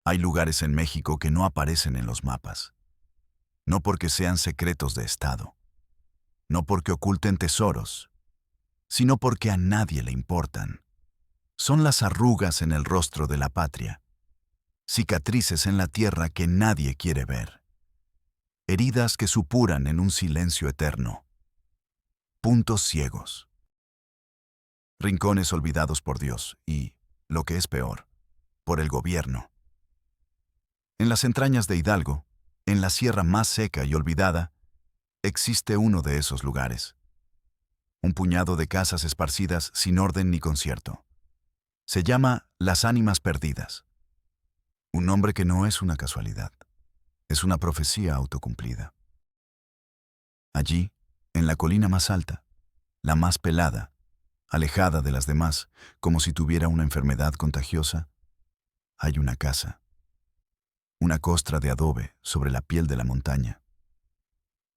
Hay lugares en México que no aparecen en los mapas, no porque sean secretos de Estado, no porque oculten tesoros, sino porque a nadie le importan. Son las arrugas en el rostro de la patria, cicatrices en la tierra que nadie quiere ver, heridas que supuran en un silencio eterno, puntos ciegos, rincones olvidados por Dios y, lo que es peor, por el gobierno. En las entrañas de Hidalgo, en la sierra más seca y olvidada, existe uno de esos lugares. Un puñado de casas esparcidas sin orden ni concierto. Se llama Las Ánimas Perdidas. Un nombre que no es una casualidad. Es una profecía autocumplida. Allí, en la colina más alta, la más pelada, alejada de las demás, como si tuviera una enfermedad contagiosa, hay una casa. Una costra de adobe sobre la piel de la montaña.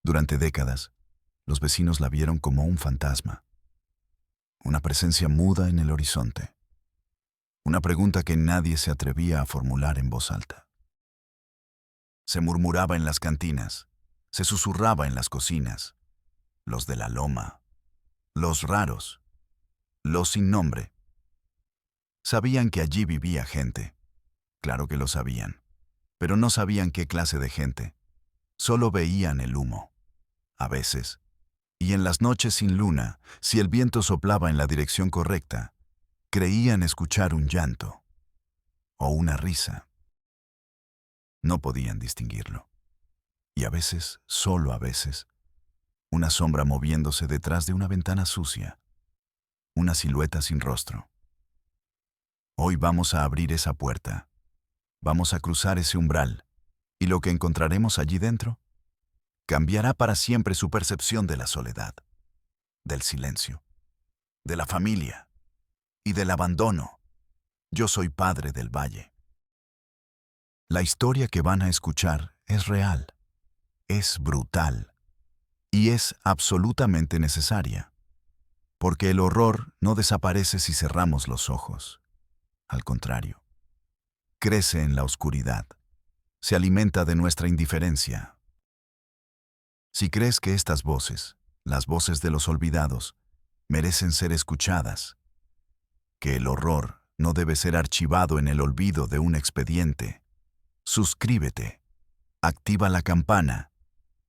Durante décadas, los vecinos la vieron como un fantasma, una presencia muda en el horizonte, una pregunta que nadie se atrevía a formular en voz alta. Se murmuraba en las cantinas, se susurraba en las cocinas, los de la loma, los raros, los sin nombre. Sabían que allí vivía gente, claro que lo sabían, pero no sabían qué clase de gente, solo veían el humo. A veces, y en las noches sin luna, si el viento soplaba en la dirección correcta, creían escuchar un llanto o una risa. No podían distinguirlo. Y a veces, solo a veces, una sombra moviéndose detrás de una ventana sucia, una silueta sin rostro. Hoy vamos a abrir esa puerta, vamos a cruzar ese umbral, y lo que encontraremos allí dentro cambiará para siempre su percepción de la soledad, del silencio, de la familia y del abandono. Yo soy padre del valle. La historia que van a escuchar es real, es brutal y es absolutamente necesaria, porque el horror no desaparece si cerramos los ojos. Al contrario, crece en la oscuridad, se alimenta de nuestra indiferencia. Si crees que estas voces, las voces de los olvidados, merecen ser escuchadas, que el horror no debe ser archivado en el olvido de un expediente, suscríbete, activa la campana,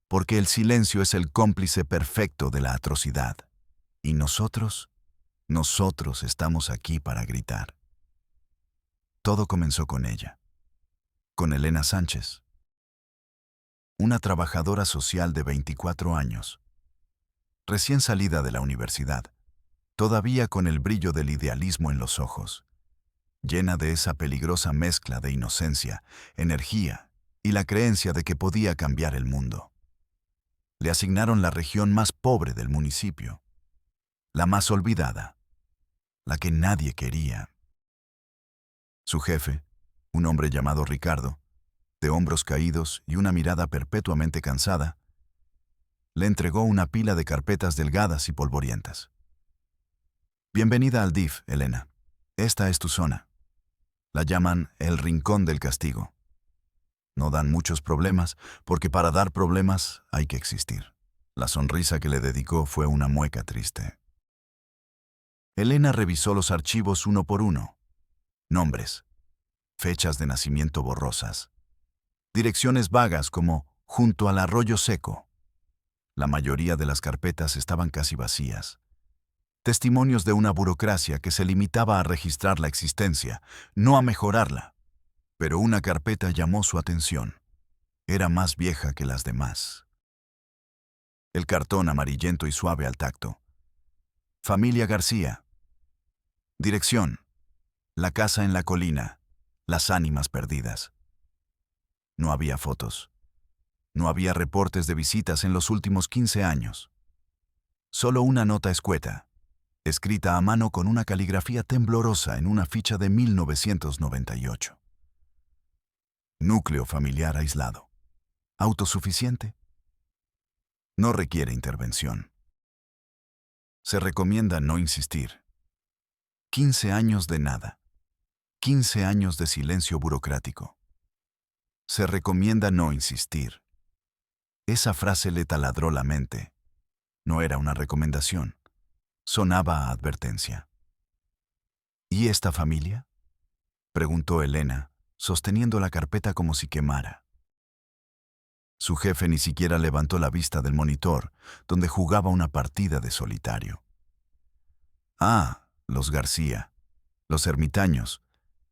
porque el silencio es el cómplice perfecto de la atrocidad. Y nosotros estamos aquí para gritar. Todo comenzó con ella, con Elena Sánchez, una trabajadora social de 24 años, recién salida de la universidad, todavía con el brillo del idealismo en los ojos, llena de esa peligrosa mezcla de inocencia, energía y la creencia de que podía cambiar el mundo. Le asignaron la región más pobre del municipio, la más olvidada, la que nadie quería. Su jefe, un hombre llamado Ricardo, de hombros caídos y una mirada perpetuamente cansada, le entregó una pila de carpetas delgadas y polvorientas. Bienvenida al DIF, Elena. Esta es tu zona. La llaman el Rincón del Castigo. No dan muchos problemas, porque para dar problemas hay que existir. La sonrisa que le dedicó fue una mueca triste. Elena revisó los archivos uno por uno. Nombres, fechas de nacimiento borrosas, direcciones vagas como junto al arroyo seco. La mayoría de las carpetas estaban casi vacías. Testimonios de una burocracia que se limitaba a registrar la existencia, no a mejorarla. Pero una carpeta llamó su atención. Era más vieja que las demás. El cartón amarillento y suave al tacto. Familia García. Dirección: la casa en la colina, Las Ánimas Perdidas. No había fotos. No había reportes de visitas en los últimos 15 años. Solo una nota escueta, escrita a mano con una caligrafía temblorosa en una ficha de 1998. Núcleo familiar aislado. ¿Autosuficiente? No requiere intervención. Se recomienda no insistir. 15 años de nada. 15 años de silencio burocrático. Se recomienda no insistir. Esa frase le taladró la mente. No era una recomendación. Sonaba a advertencia. ¿Y esta familia?, preguntó Elena, sosteniendo la carpeta como si quemara. Su jefe ni siquiera levantó la vista del monitor, donde jugaba una partida de solitario. Ah, los García, los ermitaños,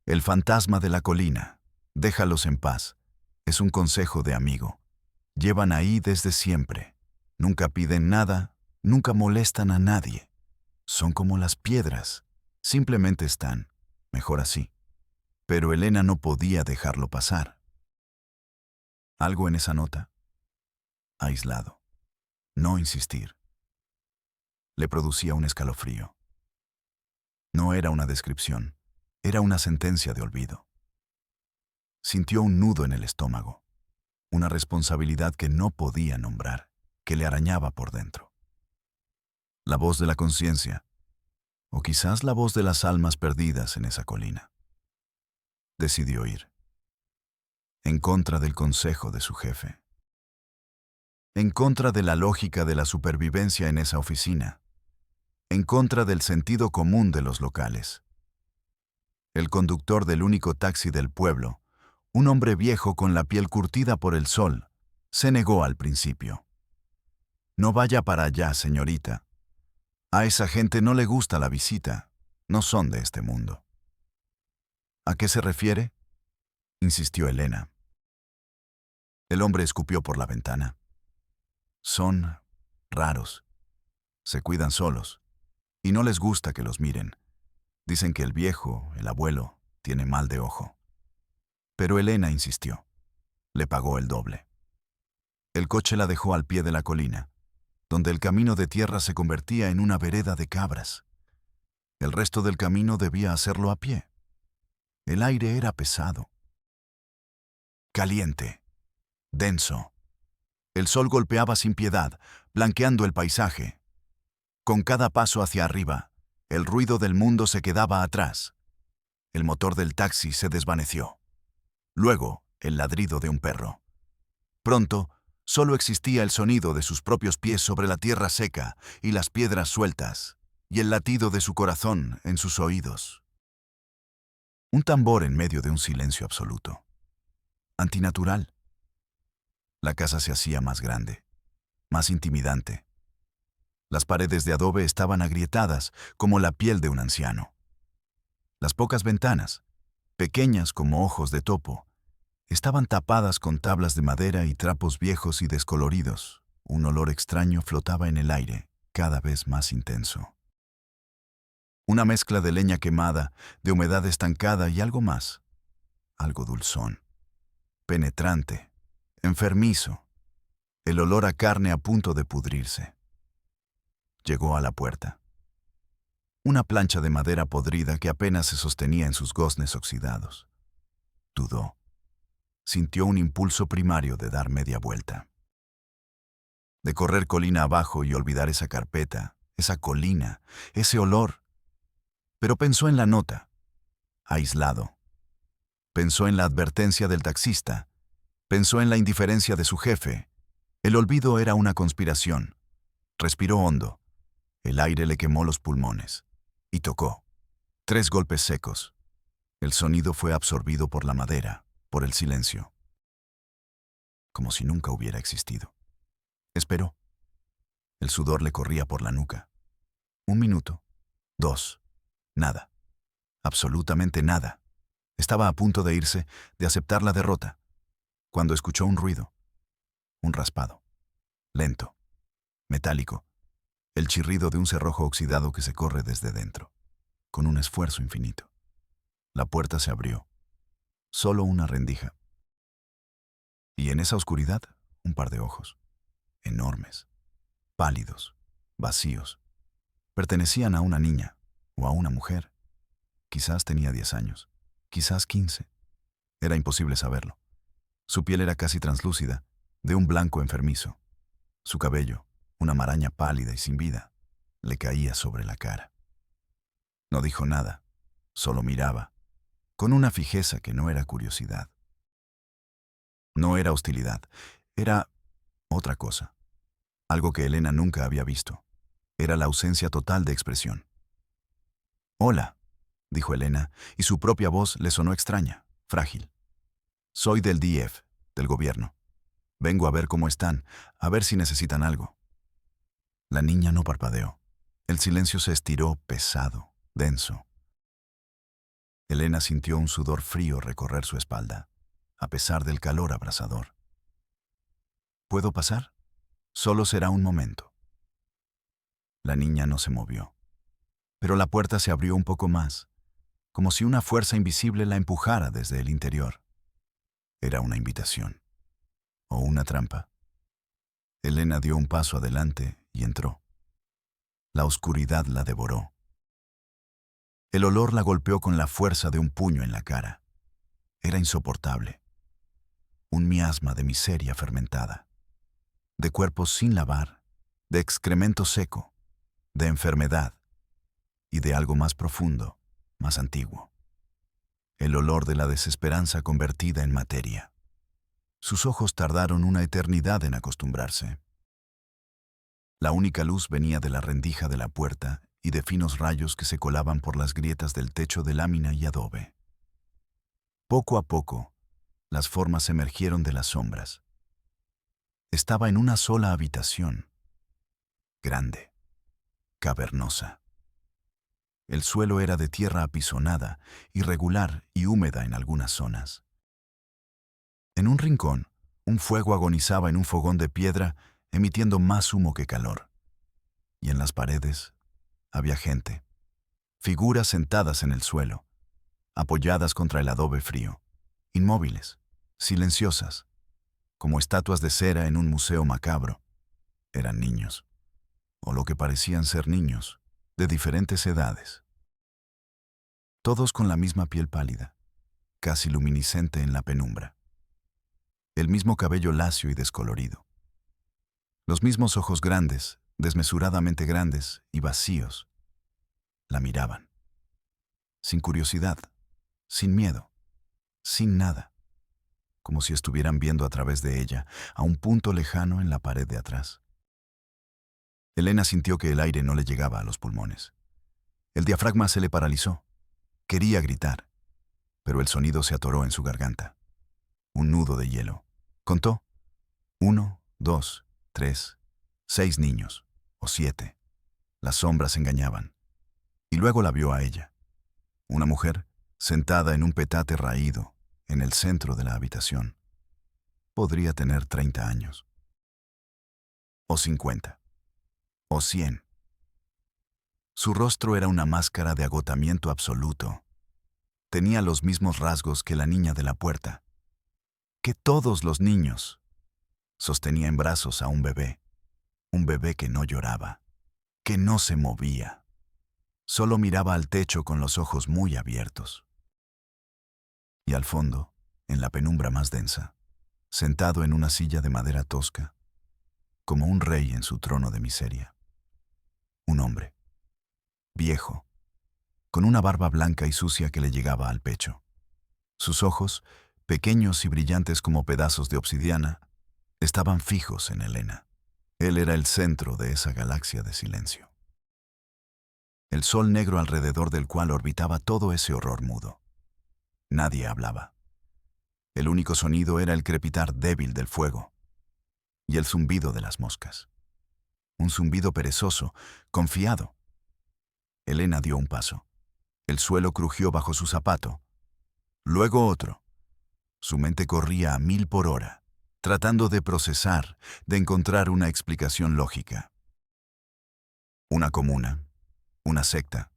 el fantasma de la colina. Déjalos en paz. Es un consejo de amigo. Llevan ahí desde siempre. Nunca piden nada, nunca molestan a nadie. Son como las piedras. Simplemente están. Mejor así. Pero Elena no podía dejarlo pasar. Algo en esa nota. Aislado. No insistir. Le producía un escalofrío. No era una descripción. Era una sentencia de olvido. Sintió un nudo en el estómago. Una responsabilidad que no podía nombrar, que le arañaba por dentro. La voz de la conciencia, o quizás la voz de las almas perdidas en esa colina. Decidió ir. En contra del consejo de su jefe. En contra de la lógica de la supervivencia en esa oficina. En contra del sentido común de los locales. El conductor del único taxi del pueblo, un hombre viejo con la piel curtida por el sol, se negó al principio. No vaya para allá, señorita. A esa gente no le gusta la visita. No son de este mundo. ¿A qué se refiere?, insistió Elena. El hombre escupió por la ventana. Son raros. Se cuidan solos. Y no les gusta que los miren. Dicen que el viejo, el abuelo, tiene mal de ojo. Pero Elena insistió. Le pagó el doble. El coche la dejó al pie de la colina, donde el camino de tierra se convertía en una vereda de cabras. El resto del camino debía hacerlo a pie. El aire era pesado. Caliente. Denso. El sol golpeaba sin piedad, blanqueando el paisaje. Con cada paso hacia arriba, el ruido del mundo se quedaba atrás. El motor del taxi se desvaneció. Luego, el ladrido de un perro. Pronto, solo existía el sonido de sus propios pies sobre la tierra seca y las piedras sueltas, y el latido de su corazón en sus oídos. Un tambor en medio de un silencio absoluto. Antinatural. La casa se hacía más grande, más intimidante. Las paredes de adobe estaban agrietadas como la piel de un anciano. Las pocas ventanas, pequeñas como ojos de topo, estaban tapadas con tablas de madera y trapos viejos y descoloridos. Un olor extraño flotaba en el aire, cada vez más intenso. Una mezcla de leña quemada, de humedad estancada y algo más. Algo dulzón, penetrante, enfermizo. El olor a carne a punto de pudrirse. Llegó a la puerta. Una plancha de madera podrida que apenas se sostenía en sus goznes oxidados. Dudó. Sintió un impulso primario de dar media vuelta. De correr colina abajo y olvidar esa carpeta, esa colina, ese olor. Pero pensó en la nota. Aislado. Pensó en la advertencia del taxista. Pensó en la indiferencia de su jefe. El olvido era una conspiración. Respiró hondo. El aire le quemó los pulmones. Y tocó. 3 golpes secos. El sonido fue absorbido por la madera, por el silencio. Como si nunca hubiera existido. Esperó. El sudor le corría por la nuca. 1 minuto. 2. Nada. Absolutamente nada. Estaba a punto de irse, de aceptar la derrota, cuando escuchó un ruido. Un raspado. Lento. Metálico. El chirrido de un cerrojo oxidado que se corre desde dentro, con un esfuerzo infinito. La puerta se abrió. Solo una rendija. Y en esa oscuridad, un par de ojos. Enormes. Pálidos. Vacíos. Pertenecían a una niña o a una mujer. Quizás tenía 10 años. Quizás 15. Era imposible saberlo. Su piel era casi translúcida, de un blanco enfermizo. Su cabello, una maraña pálida y sin vida, le caía sobre la cara. No dijo nada, solo miraba, con una fijeza que no era curiosidad. No era hostilidad, era otra cosa, algo que Elena nunca había visto. Era la ausencia total de expresión. «Hola», dijo Elena, y su propia voz le sonó extraña, frágil. «Soy del DF, del gobierno. Vengo a ver cómo están, a ver si necesitan algo». La niña no parpadeó. El silencio se estiró pesado, denso. Elena sintió un sudor frío recorrer su espalda, a pesar del calor abrasador. «¿Puedo pasar? Solo será un momento». La niña no se movió, pero la puerta se abrió un poco más, como si una fuerza invisible la empujara desde el interior. Era una invitación, o una trampa. Elena dio un paso adelante y entró. La oscuridad la devoró. El olor la golpeó con la fuerza de un puño en la cara. Era insoportable. Un miasma de miseria fermentada, de cuerpos sin lavar, de excremento seco, de enfermedad y de algo más profundo, más antiguo. El olor de la desesperanza convertida en materia. Sus ojos tardaron una eternidad en acostumbrarse. La única luz venía de la rendija de la puerta y de finos rayos que se colaban por las grietas del techo de lámina y adobe. Poco a poco, las formas emergieron de las sombras. Estaba en una sola habitación, grande, cavernosa. El suelo era de tierra apisonada, irregular y húmeda en algunas zonas. En un rincón, un fuego agonizaba en un fogón de piedra, emitiendo más humo que calor. Y en las paredes había gente, figuras sentadas en el suelo, apoyadas contra el adobe frío, inmóviles, silenciosas, como estatuas de cera en un museo macabro. Eran niños, o lo que parecían ser niños, de diferentes edades. Todos con la misma piel pálida, casi luminiscente en la penumbra. El mismo cabello lacio y descolorido. Los mismos ojos grandes, desmesuradamente grandes y vacíos. La miraban. Sin curiosidad, sin miedo, sin nada. Como si estuvieran viendo a través de ella, a un punto lejano en la pared de atrás. Elena sintió que el aire no le llegaba a los pulmones. El diafragma se le paralizó. Quería gritar, pero el sonido se atoró en su garganta. Un nudo de hielo. Contó. 1, 2, 3, 6 niños, o 7. Las sombras engañaban. Y luego la vio a ella. Una mujer, sentada en un petate raído, en el centro de la habitación. Podría tener 30 años. O 50. O 100. Su rostro era una máscara de agotamiento absoluto. Tenía los mismos rasgos que la niña de la puerta. Que todos los niños. Sostenía en brazos a un bebé que no lloraba, que no se movía. Solo miraba al techo con los ojos muy abiertos. Y al fondo, en la penumbra más densa, sentado en una silla de madera tosca, como un rey en su trono de miseria. Un hombre, viejo, con una barba blanca y sucia que le llegaba al pecho. Sus ojos, pequeños y brillantes como pedazos de obsidiana, estaban fijos en Elena. Él era el centro de esa galaxia de silencio. El sol negro alrededor del cual orbitaba todo ese horror mudo. Nadie hablaba. El único sonido era el crepitar débil del fuego y el zumbido de las moscas. Un zumbido perezoso, confiado. Elena dio un paso. El suelo crujió bajo su zapato. Luego otro. Su mente corría a 1000 por hora, tratando de procesar, de encontrar una explicación lógica. Una comuna, una secta,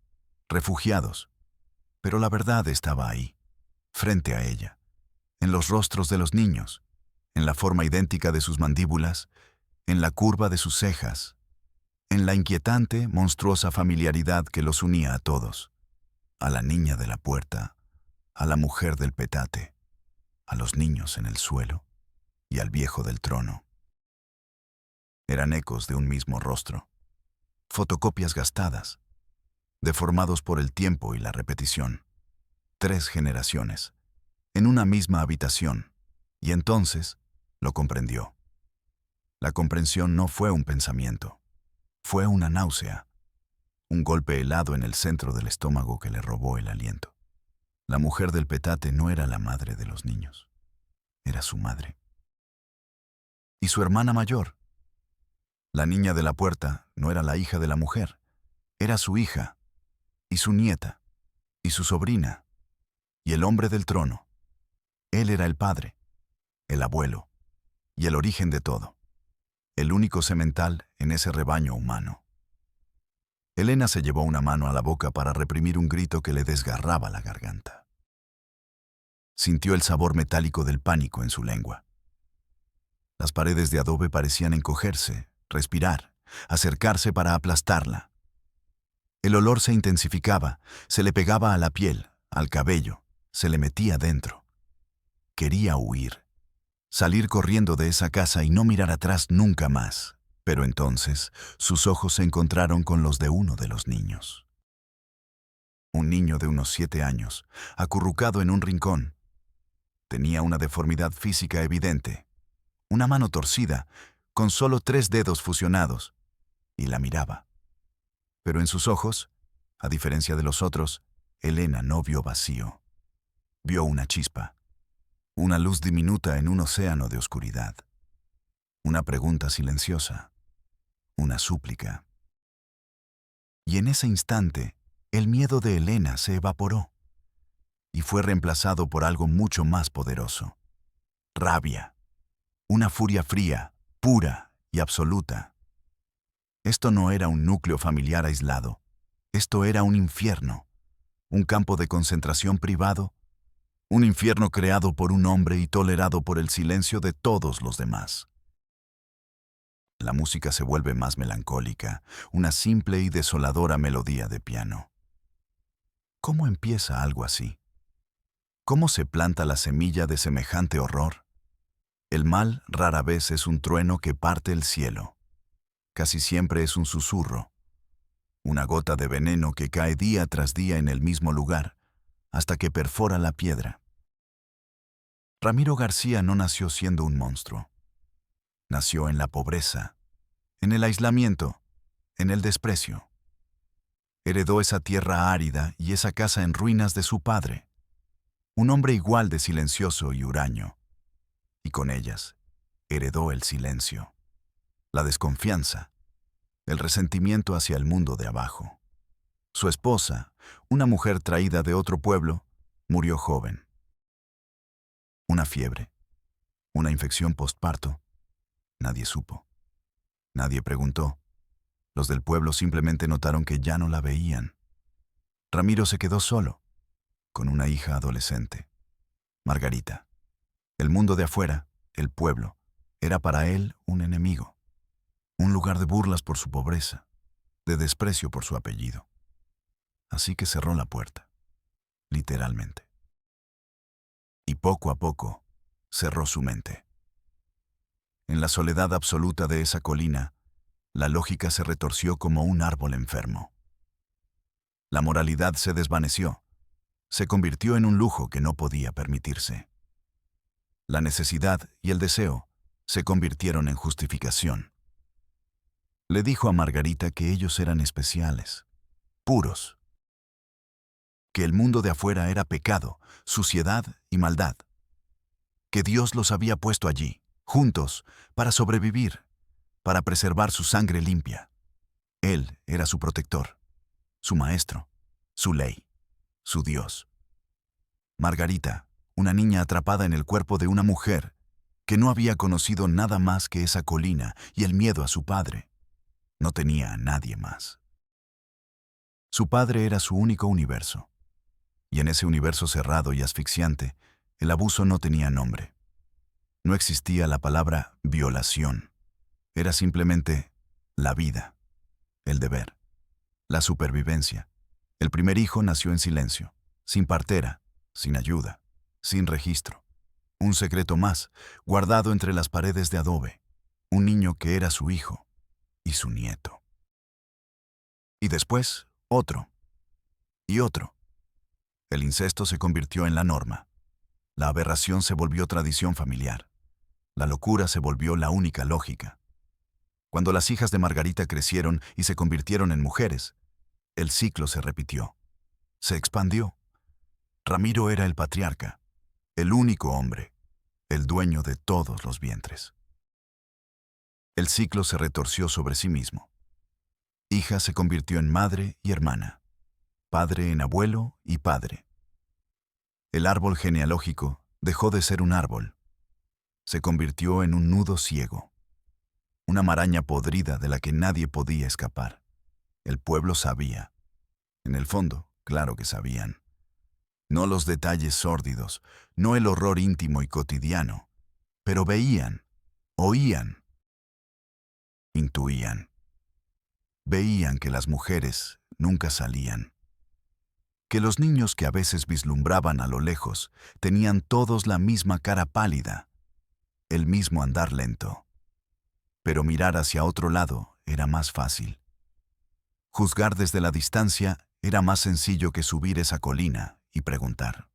refugiados. Pero la verdad estaba ahí, frente a ella, en los rostros de los niños, en la forma idéntica de sus mandíbulas, en la curva de sus cejas, en la inquietante, monstruosa familiaridad que los unía a todos, a la niña de la puerta, a la mujer del petate, a los niños en el suelo y al viejo del trono. Eran ecos de un mismo rostro, fotocopias gastadas, deformados por el tiempo y la repetición. 3 generaciones, en una misma habitación Y entonces lo comprendió. La comprensión no fue un pensamiento, fue una náusea, un golpe helado en el centro del estómago que le robó el aliento. La mujer del petate no era la madre de los niños, era su madre. Y su hermana mayor, la niña de la puerta, no era la hija de la mujer, era su hija, y su nieta, y su sobrina, y el hombre del trono. Él era el padre, el abuelo, y el origen de todo, el único semental en ese rebaño humano. Elena se llevó una mano a la boca para reprimir un grito que le desgarraba la garganta. Sintió el sabor metálico del pánico en su lengua. Las paredes de adobe parecían encogerse, respirar, acercarse para aplastarla. El olor se intensificaba, se le pegaba a la piel, al cabello, se le metía dentro. Quería huir, salir corriendo de esa casa y no mirar atrás nunca más. Pero entonces sus ojos se encontraron con los de uno de los niños. Un niño de unos 7 años, acurrucado en un rincón. Tenía una deformidad física evidente, una mano torcida, con solo 3 dedos fusionados, y la miraba. Pero en sus ojos, a diferencia de los otros, Elena no vio vacío. Vio una chispa, una luz diminuta en un océano de oscuridad. Una pregunta silenciosa, una súplica. Y en ese instante, el miedo de Elena se evaporó y fue reemplazado por algo mucho más poderoso. Rabia, una furia fría, pura y absoluta. Esto no era un núcleo familiar aislado, esto era un infierno, un campo de concentración privado, un infierno creado por un hombre y tolerado por el silencio de todos los demás. La música se vuelve más melancólica, una simple y desoladora melodía de piano. ¿Cómo empieza algo así? ¿Cómo se planta la semilla de semejante horror? El mal rara vez es un trueno que parte el cielo. Casi siempre es un susurro, una gota de veneno que cae día tras día en el mismo lugar, hasta que perfora la piedra. Ramiro García no nació siendo un monstruo. Nació en la pobreza, en el aislamiento, en el desprecio. Heredó esa tierra árida y esa casa en ruinas de su padre, un hombre igual de silencioso y huraño. Y con ellas, heredó el silencio, la desconfianza, el resentimiento hacia el mundo de abajo. Su esposa, una mujer traída de otro pueblo, murió joven. Una fiebre, una infección postparto. Nadie supo. Nadie preguntó. Los del pueblo simplemente notaron que ya no la veían. Ramiro se quedó solo, con una hija adolescente, Margarita. El mundo de afuera, el pueblo, era para él un enemigo, un lugar de burlas por su pobreza, de desprecio por su apellido. Así que cerró la puerta, literalmente. Y poco a poco, cerró su mente. En la soledad absoluta de esa colina, la lógica se retorció como un árbol enfermo. La moralidad se desvaneció, se convirtió en un lujo que no podía permitirse. La necesidad y el deseo se convirtieron en justificación. Le dijo a Margarita que ellos eran especiales, puros, que el mundo de afuera era pecado, suciedad y maldad, que Dios los había puesto allí, juntos, para sobrevivir, para preservar su sangre limpia. Él era su protector, su maestro, su ley, su Dios. Margarita, una niña atrapada en el cuerpo de una mujer que no había conocido nada más que esa colina y el miedo a su padre. No tenía a nadie más. Su padre era su único universo, y en ese universo cerrado y asfixiante, el abuso no tenía nombre. No existía la palabra violación. Era simplemente la vida, el deber, la supervivencia. El primer hijo nació en silencio, sin partera, sin ayuda, sin registro. Un secreto más, guardado entre las paredes de adobe. Un niño que era su hijo y su nieto. Y después, otro. Y otro. El incesto se convirtió en la norma. La aberración se volvió tradición familiar. La locura se volvió la única lógica. Cuando las hijas de Margarita crecieron y se convirtieron en mujeres, el ciclo se repitió. Se expandió. Ramiro era el patriarca, el único hombre, el dueño de todos los vientres. El ciclo se retorció sobre sí mismo. Hija se convirtió en madre y hermana, padre en abuelo y padre. El árbol genealógico dejó de ser un árbol. Se convirtió en un nudo ciego, una maraña podrida de la que nadie podía escapar. El pueblo sabía. En el fondo, claro que sabían. No los detalles sórdidos, no el horror íntimo y cotidiano, pero veían, oían, intuían. Veían que las mujeres nunca salían, que los niños que a veces vislumbraban a lo lejos tenían todos la misma cara pálida, el mismo andar lento. Pero mirar hacia otro lado era más fácil. Juzgar desde la distancia era más sencillo que subir esa colina y preguntar.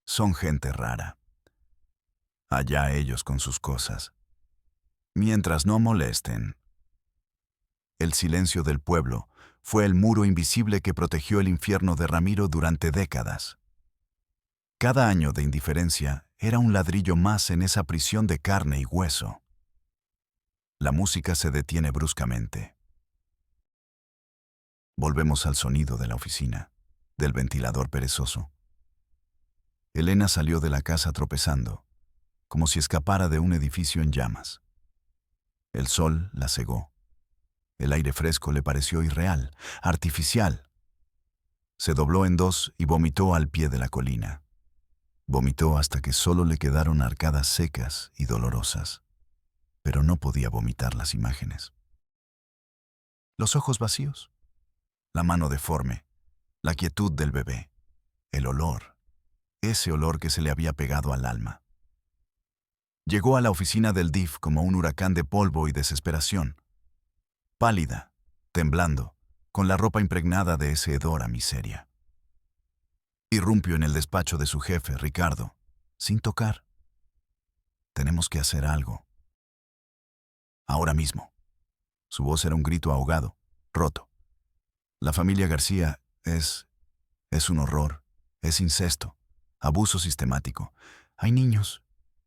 Son gente rara. Allá ellos con sus cosas. Mientras no molesten. El silencio del pueblo fue el muro invisible que protegió el infierno de Ramiro durante décadas. Cada año de indiferencia era un ladrillo más en esa prisión de carne y hueso. La música se detiene bruscamente. Volvemos al sonido de la oficina, del ventilador perezoso. Elena salió de la casa tropezando, como si escapara de un edificio en llamas. El sol la cegó. El aire fresco le pareció irreal, artificial. Se dobló en dos y vomitó al pie de la colina. Vomitó hasta que solo le quedaron arcadas secas y dolorosas. Pero no podía vomitar las imágenes. Los ojos vacíos, la mano deforme, la quietud del bebé, el olor, ese olor que se le había pegado al alma. Llegó a la oficina del DIF como un huracán de polvo y desesperación. Pálida, temblando, con la ropa impregnada de ese hedor a miseria. Irrumpió en el despacho de su jefe, Ricardo, sin tocar. Tenemos que hacer algo. Ahora mismo. Su voz era un grito ahogado, roto. La familia García es un horror, es incesto, abuso sistemático. Hay niños.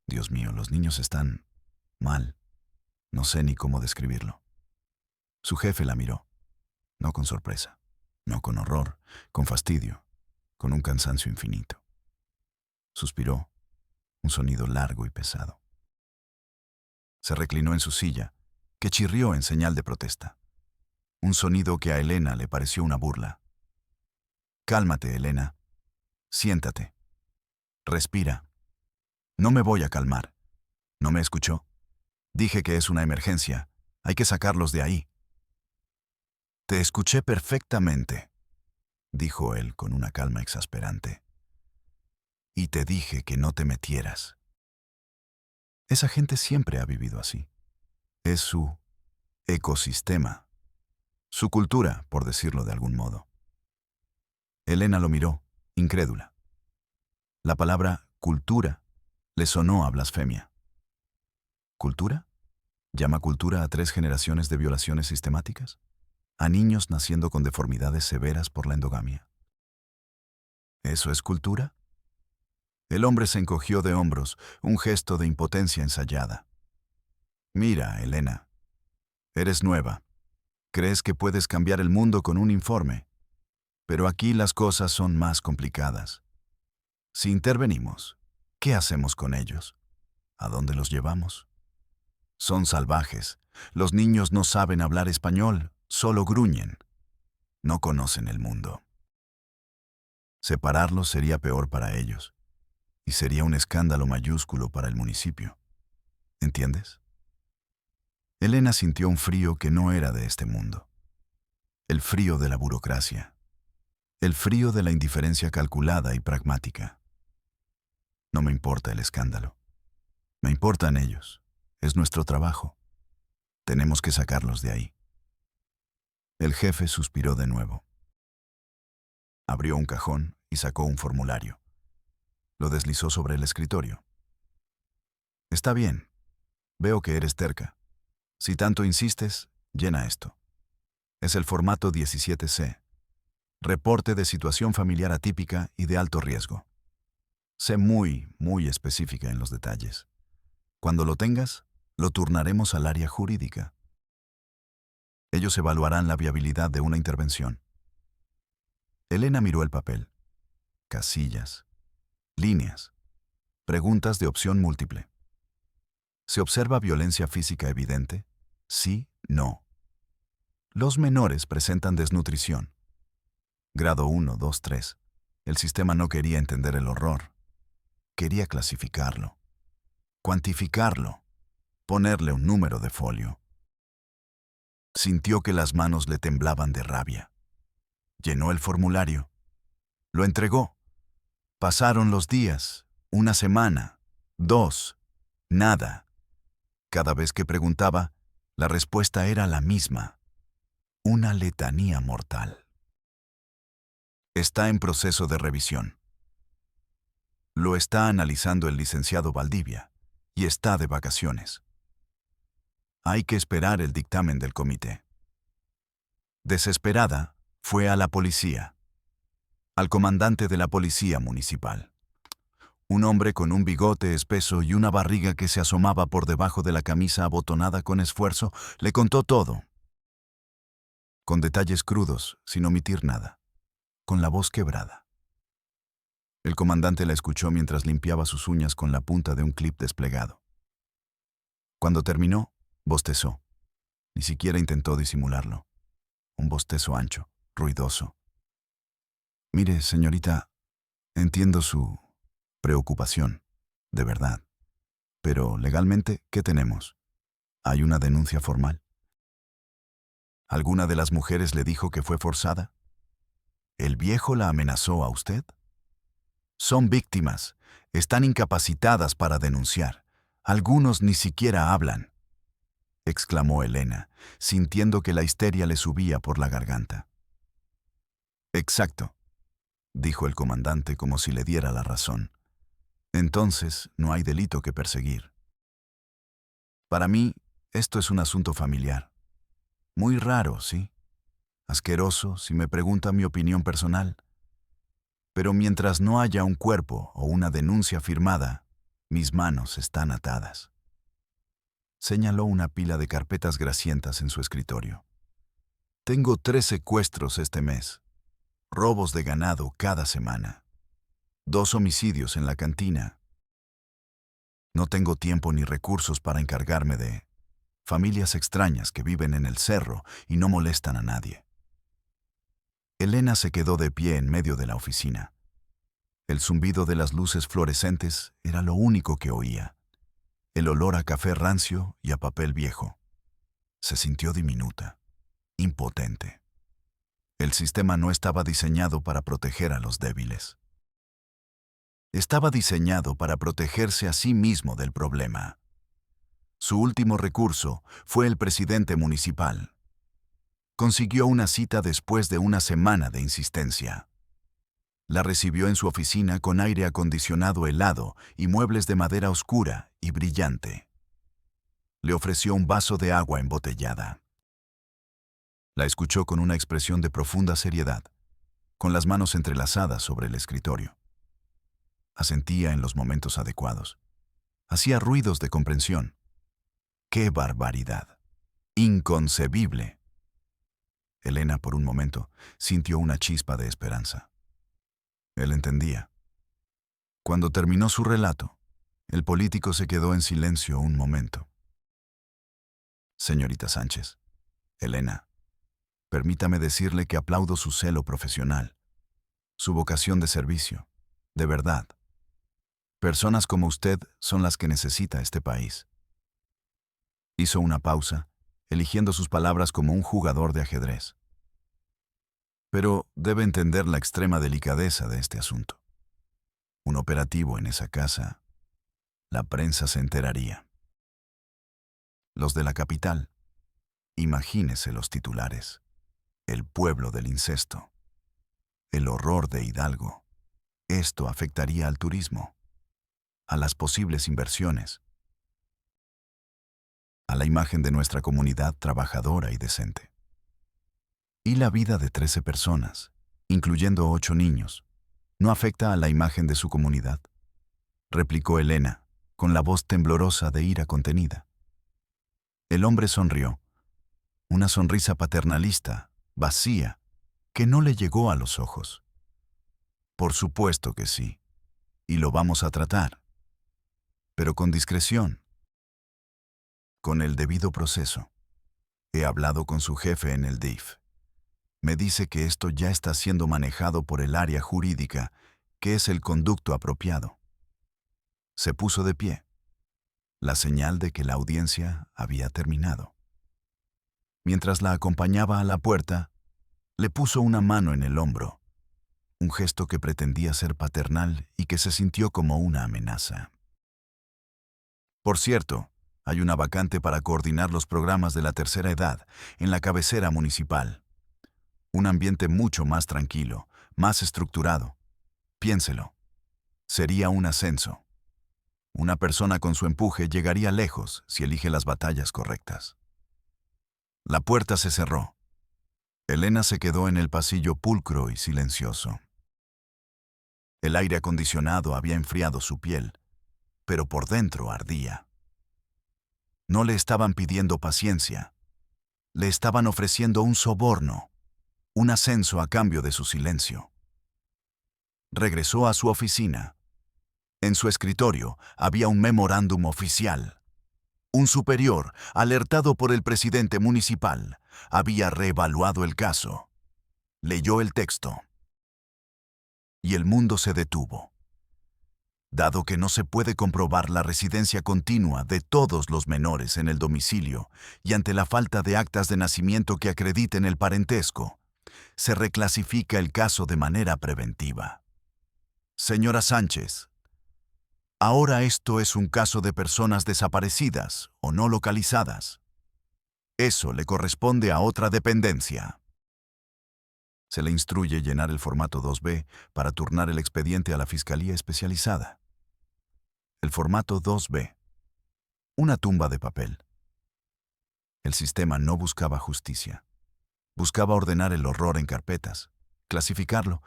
Dios mío, los niños están mal. No sé ni cómo describirlo. Su jefe la miró, no con sorpresa, no con horror, con fastidio, con un cansancio infinito. Suspiró, un sonido largo y pesado. Se reclinó en su silla, que chirrió en señal de protesta. Un sonido que a Elena le pareció una burla. Cálmate, Elena. Siéntate. Respira. No me voy a calmar. ¿No me escuchó? Dije que es una emergencia. Hay que sacarlos de ahí. Te escuché perfectamente, dijo él con una calma exasperante. Y te dije que no te metieras. Esa gente siempre ha vivido así. Es su ecosistema, su cultura, por decirlo de algún modo. Elena lo miró, incrédula. La palabra cultura le sonó a blasfemia. ¿Cultura? ¿Llama cultura a 3 generaciones de violaciones sistemáticas? ¿A niños naciendo con deformidades severas por la endogamia? ¿Eso es cultura? El hombre se encogió de hombros, un gesto de impotencia ensayada. Mira, Elena, eres nueva. Crees que puedes cambiar el mundo con un informe. Pero aquí las cosas son más complicadas. Si intervenimos, ¿qué hacemos con ellos? ¿A dónde los llevamos? Son salvajes. Los niños no saben hablar español, solo gruñen. No conocen el mundo. Separarlos sería peor para ellos. Y sería un escándalo mayúsculo para el municipio. ¿Entiendes? Elena sintió un frío que no era de este mundo. El frío de la burocracia. El frío de la indiferencia calculada y pragmática. No me importa el escándalo. Me importan ellos. Es nuestro trabajo. Tenemos que sacarlos de ahí. El jefe suspiró de nuevo. Abrió un cajón y sacó un formulario. Lo deslizó sobre el escritorio. Está bien. Veo que eres terca. Si tanto insistes, llena esto. Es el formato 17C. Reporte de situación familiar atípica y de alto riesgo. Sé muy específica en los detalles. Cuando lo tengas, lo turnaremos al área jurídica. Ellos evaluarán la viabilidad de una intervención. Elena miró el papel. Casillas. Líneas. Preguntas de opción múltiple. ¿Se observa violencia física evidente? Sí, no. Los menores presentan desnutrición. Grado 1, 2, 3. El sistema no quería entender el horror. Quería clasificarlo, cuantificarlo, ponerle un número de folio. Sintió que las manos le temblaban de rabia. Llenó el formulario. Lo entregó. Pasaron los días, una semana, 2, nada. Cada vez que preguntaba, la respuesta era la misma. Una letanía mortal. Está en proceso de revisión. Lo está analizando el licenciado Valdivia y está de vacaciones. Hay que esperar el dictamen del comité. Desesperada, fue a la policía. Al comandante de la policía municipal. Un hombre con un bigote espeso y una barriga que se asomaba por debajo de la camisa abotonada con esfuerzo, le contó todo. Con detalles crudos, sin omitir nada. Con la voz quebrada. El comandante la escuchó mientras limpiaba sus uñas con la punta de un clip desplegado. Cuando terminó, bostezó. Ni siquiera intentó disimularlo. Un bostezo ancho, ruidoso. Mire, señorita, entiendo su preocupación, de verdad. Pero legalmente, ¿qué tenemos? ¿Hay una denuncia formal? ¿Alguna de las mujeres le dijo que fue forzada? ¿El viejo la amenazó a usted? Son víctimas, están incapacitadas para denunciar. Algunos ni siquiera hablan, exclamó Elena, sintiendo que la histeria le subía por la garganta. Exacto, dijo el comandante como si le diera la razón. Entonces, no hay delito que perseguir. Para mí, esto es un asunto familiar. Muy raro, ¿sí? Asqueroso, si me pregunta mi opinión personal. Pero mientras no haya un cuerpo o una denuncia firmada, mis manos están atadas. Señaló una pila de carpetas grasientas en su escritorio. Tengo 3 secuestros este mes, robos de ganado cada semana, 2 homicidios en la cantina. No tengo tiempo ni recursos para encargarme de familias extrañas que viven en el cerro y no molestan a nadie. Elena se quedó de pie en medio de la oficina. El zumbido de las luces fluorescentes era lo único que oía. El olor a café rancio y a papel viejo. Se sintió diminuta, impotente. El sistema no estaba diseñado para proteger a los débiles. Estaba diseñado para protegerse a sí mismo del problema. Su último recurso fue el presidente municipal. Consiguió una cita después de una semana de insistencia. La recibió en su oficina con aire acondicionado helado y muebles de madera oscura y brillante. Le ofreció un vaso de agua embotellada. La escuchó con una expresión de profunda seriedad, con las manos entrelazadas sobre el escritorio. Asentía en los momentos adecuados. Hacía ruidos de comprensión. ¡Qué barbaridad! ¡Inconcebible! Elena, por un momento, sintió una chispa de esperanza. Él entendía. Cuando terminó su relato, el político se quedó en silencio un momento. Señorita Sánchez, Elena, permítame decirle que aplaudo su celo profesional, su vocación de servicio, de verdad. Personas como usted son las que necesita este país. Hizo una pausa, eligiendo sus palabras como un jugador de ajedrez. Pero debe entender la extrema delicadeza de este asunto. Un operativo en esa casa, la prensa se enteraría. Los de la capital, imagínese los titulares. El pueblo del incesto. El horror de Hidalgo. esto afectaría al turismo, a las posibles inversiones, a la imagen de nuestra comunidad trabajadora y decente. Y la vida de 13 personas, incluyendo 8 niños, ¿no afecta a la imagen de su comunidad?, replicó Elena, con la voz temblorosa de ira contenida. El hombre sonrió, una sonrisa paternalista, vacía, que no le llegó a los ojos. Por supuesto que sí, y lo vamos a tratar, pero con discreción, con el debido proceso. He hablado con su jefe en el DIF. Me dice que esto ya está siendo manejado por el área jurídica, que es el conducto apropiado. Se puso de pie, la señal de que la audiencia había terminado. Mientras la acompañaba a la puerta, le puso una mano en el hombro, un gesto que pretendía ser paternal y que se sintió como una amenaza. Por cierto, hay una vacante para coordinar los programas de la tercera edad en la cabecera municipal. Un ambiente mucho más tranquilo, más estructurado. Piénselo. Sería un ascenso. Una persona con su empuje llegaría lejos si elige las batallas correctas. La puerta se cerró. Elena se quedó en el pasillo pulcro y silencioso. El aire acondicionado había enfriado su piel, pero por dentro ardía. No le estaban pidiendo paciencia. Le estaban ofreciendo un soborno, un ascenso a cambio de su silencio. Regresó a su oficina. En su escritorio había un memorándum oficial. Un superior, alertado por el presidente municipal, había reevaluado el caso. Leyó el texto. Y el mundo se detuvo. Dado que no se puede comprobar la residencia continua de todos los menores en el domicilio y ante la falta de actas de nacimiento que acrediten el parentesco, se reclasifica el caso de manera preventiva. Señora Sánchez, ahora esto es un caso de personas desaparecidas o no localizadas. Eso le corresponde a otra dependencia. Se le instruye llenar el formato 2B para turnar el expediente a la Fiscalía Especializada. El formato 2B. Una tumba de papel. El sistema no buscaba justicia. Buscaba ordenar el horror en carpetas, clasificarlo,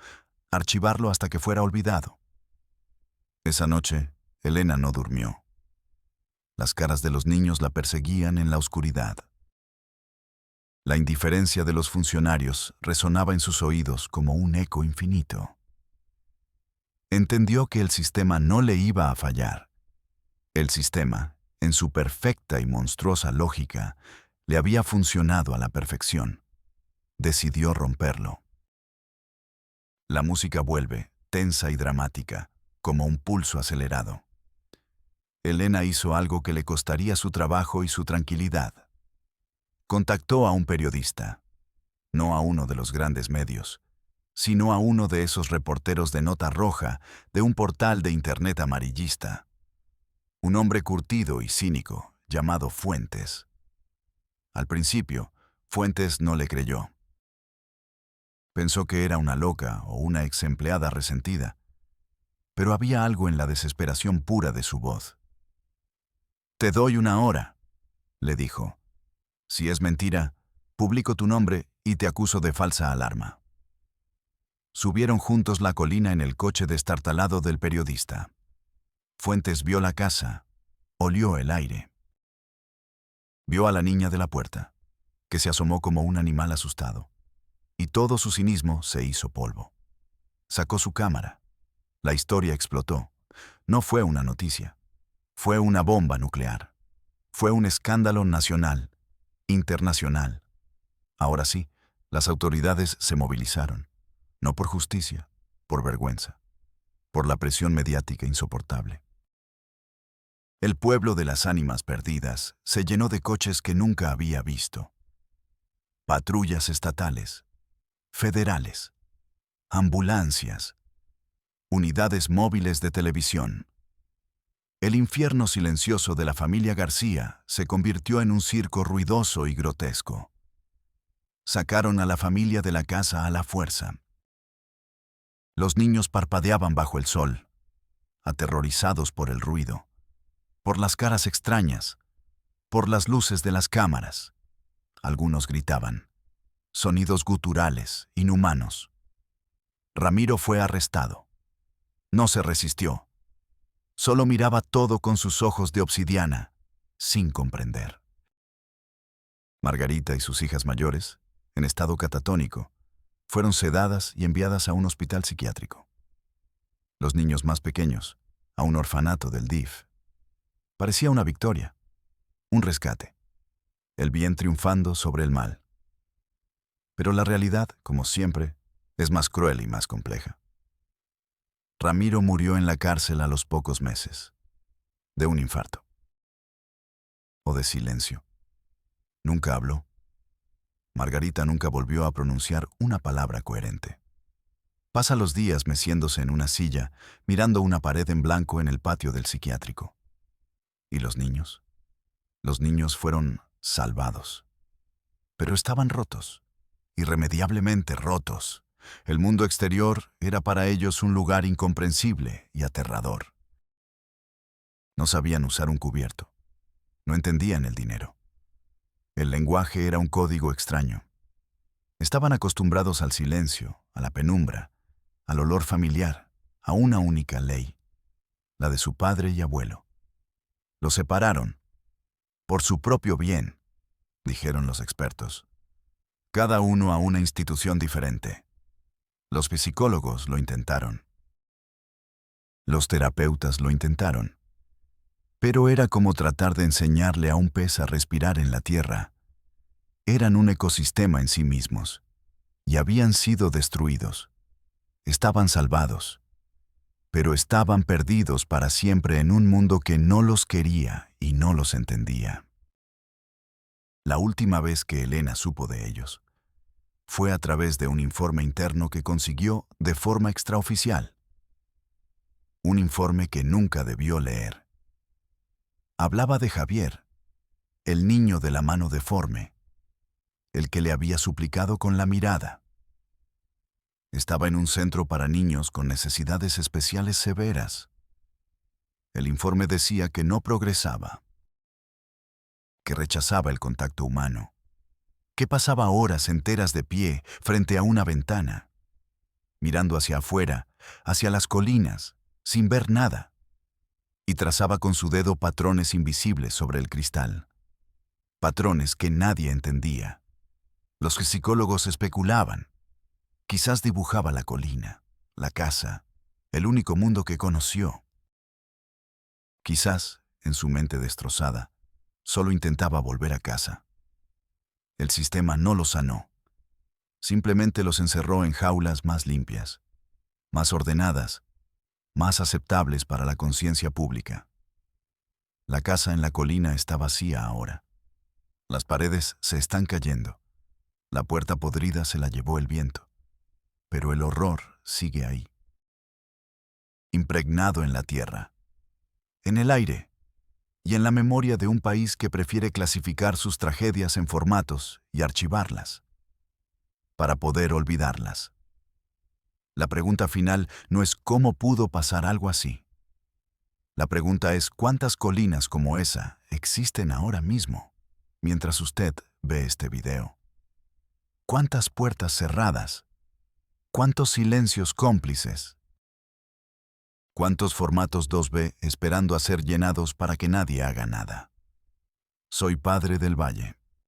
archivarlo hasta que fuera olvidado. Esa noche, Elena no durmió. Las caras de los niños la perseguían en la oscuridad. La indiferencia de los funcionarios resonaba en sus oídos como un eco infinito. Entendió que el sistema no le iba a fallar. El sistema, en su perfecta y monstruosa lógica, le había funcionado a la perfección. Decidió romperlo. La música vuelve, tensa y dramática, como un pulso acelerado. Elena hizo algo que le costaría su trabajo y su tranquilidad. Contactó a un periodista, no a uno de los grandes medios, sino a uno de esos reporteros de nota roja de un portal de internet amarillista. Un hombre curtido y cínico, llamado Fuentes. Al principio, Fuentes no le creyó. Pensó que era una loca o una ex empleada resentida, pero había algo en la desesperación pura de su voz. «Te doy 1 hora», le dijo. «Si es mentira, publico tu nombre y te acuso de falsa alarma». Subieron juntos la colina en el coche destartalado del periodista. Fuentes vio la casa, olió el aire. Vio a la niña de la puerta, que se asomó como un animal asustado, y todo su cinismo se hizo polvo. Sacó su cámara. La historia explotó. No fue una noticia. Fue una bomba nuclear. Fue un escándalo nacional, internacional. Ahora sí, las autoridades se movilizaron. No por justicia, por vergüenza, por la presión mediática insoportable. El pueblo de las ánimas perdidas se llenó de coches que nunca había visto. Patrullas estatales, federales, ambulancias, unidades móviles de televisión. El infierno silencioso de la familia García se convirtió en un circo ruidoso y grotesco. Sacaron a la familia de la casa a la fuerza. Los niños parpadeaban bajo el sol, aterrorizados por el ruido, por las caras extrañas, por las luces de las cámaras. Algunos gritaban, sonidos guturales, inhumanos. Ramiro fue arrestado. No se resistió. Solo miraba todo con sus ojos de obsidiana, sin comprender. Margarita y sus hijas mayores, en estado catatónico, fueron sedadas y enviadas a un hospital psiquiátrico. Los niños más pequeños, a un orfanato del DIF. Parecía una victoria, un rescate, el bien triunfando sobre el mal. Pero la realidad, como siempre, es más cruel y más compleja. Ramiro murió en la cárcel a los pocos meses, de un infarto. O de silencio. Nunca habló. Margarita nunca volvió a pronunciar una palabra coherente. Pasa los días meciéndose en una silla, mirando una pared en blanco en el patio del psiquiátrico. ¿Y los niños? Los niños fueron salvados. Pero estaban rotos, irremediablemente rotos. El mundo exterior era para ellos un lugar incomprensible y aterrador. No sabían usar un cubierto. No entendían el dinero. El lenguaje era un código extraño. Estaban acostumbrados al silencio, a la penumbra, al olor familiar, a una única ley, la de su padre y abuelo. Los separaron, por su propio bien, dijeron los expertos. Cada uno a una institución diferente. Los psicólogos lo intentaron. Los terapeutas lo intentaron. Pero era como tratar de enseñarle a un pez a respirar en la tierra. Eran un ecosistema en sí mismos, y habían sido destruidos. Estaban salvados, pero estaban perdidos para siempre en un mundo que no los quería y no los entendía. La última vez que Elena supo de ellos fue a través de un informe interno que consiguió de forma extraoficial. Un informe que nunca debió leer. Hablaba de Javier, el niño de la mano deforme, el que le había suplicado con la mirada. Estaba en un centro para niños con necesidades especiales severas. El informe decía que no progresaba, que rechazaba el contacto humano, que pasaba horas enteras de pie frente a una ventana, mirando hacia afuera, hacia las colinas, sin ver nada, y trazaba con su dedo patrones invisibles sobre el cristal, patrones que nadie entendía. Los psicólogos especulaban. Quizás dibujaba la colina, la casa, el único mundo que conoció. Quizás, en su mente destrozada, solo intentaba volver a casa. El sistema no los sanó. Simplemente los encerró en jaulas más limpias, más ordenadas, más aceptables para la conciencia pública. La casa en la colina está vacía ahora. Las paredes se están cayendo. La puerta podrida se la llevó el viento. Pero el horror sigue ahí. Impregnado en la tierra, en el aire, y en la memoria de un país que prefiere clasificar sus tragedias en formatos y archivarlas, para poder olvidarlas. La pregunta final no es cómo pudo pasar algo así. La pregunta es cuántas colinas como esa existen ahora mismo, mientras usted ve este video. ¿Cuántas puertas cerradas? ¿Cuántos silencios cómplices? ¿Cuántos formatos 2B esperando a ser llenados para que nadie haga nada? Soy Padre del Valle.